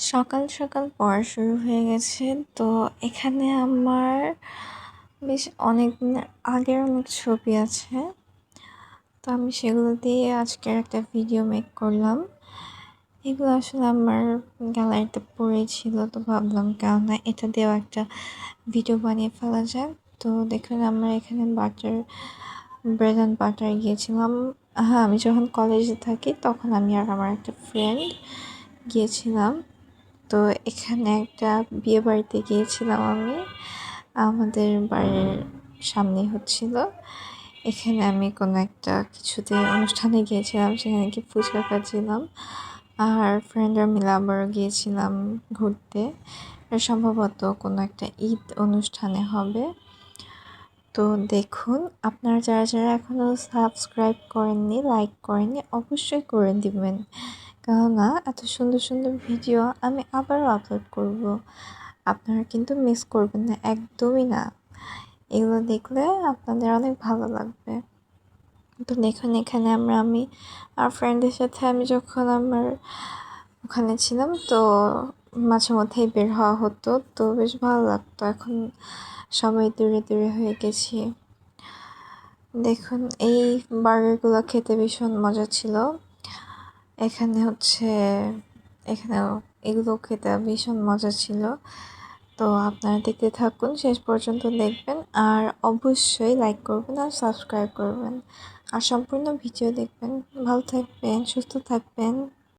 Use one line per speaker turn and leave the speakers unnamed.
সকাল সকাল পড়া শুরু হয়ে গেছে। তো এখানে আমার বেশ অনেকদিন আগের অনেক ছবি আছে। তো আমি সেগুলো দিয়ে আজকের একটা ভিডিও মেক করলাম। এগুলো আসলে আমার গ্যালারিতে পড়েছিল, তো ভাবলাম কেননা এটা দিয়েও একটা ভিডিও বানিয়ে ফেলা যায়। তো দেখুন আমরা এখানে ব্রেড অ্যান্ড বাটার গিয়েছিলাম। হ্যাঁ, আমি যখন কলেজে থাকি তখন আমি আর আমার একটা ফ্রেন্ড গিয়েছিলাম। তো এখানে একটা বিয়ে বাড়িতে গিয়েছিলাম আমি, আমাদের বাড়ির সামনে হচ্ছিল। এখানে আমি কোনো একটা কিছুতে অনুষ্ঠানে গিয়েছিলাম, সেখানে কি ফুচকা খাচ্ছিলাম আর ফ্রেন্ডরা মিলে আবারও গিয়েছিলাম ঘুরতে। সম্ভবত কোনো একটা ঈদ অনুষ্ঠানে হবে। তো দেখুন, আপনারা যারা যারা এখনও সাবস্ক্রাইব করেননি, লাইক করেননি, অবশ্যই করে দিবেন, কেননা এত সুন্দর সুন্দর ভিডিও আমি আবারও আপলোড করব। আপনারা কিন্তু মিস করবেন না, একদমই না। এগুলো দেখলে আপনাদের অনেক ভালো লাগবে। তো দেখুন, এখানে আমি আর ফ্রেন্ডের সাথে আমি যখন আমার ওখানে ছিলাম, তো মাঝে মধ্যেই বের হওয়া হতো, তো বেশ ভালো লাগতো। এখন সবাই দূরে দূরে হয়ে গেছি। দেখুন, এই বার্গারগুলো খেতে ভীষণ মজা ছিল। এখানেও এগুলো খেতে ভীষণ মজা ছিল। তো আপনারা দেখতে থাকুন, শেষ পর্যন্ত দেখবেন আর অবশ্যই লাইক করবেন আর সাবস্ক্রাইব করবেন আর সম্পূর্ণ ভিডিও দেখবেন। ভালো থাকবেন, সুস্থ থাকবেন।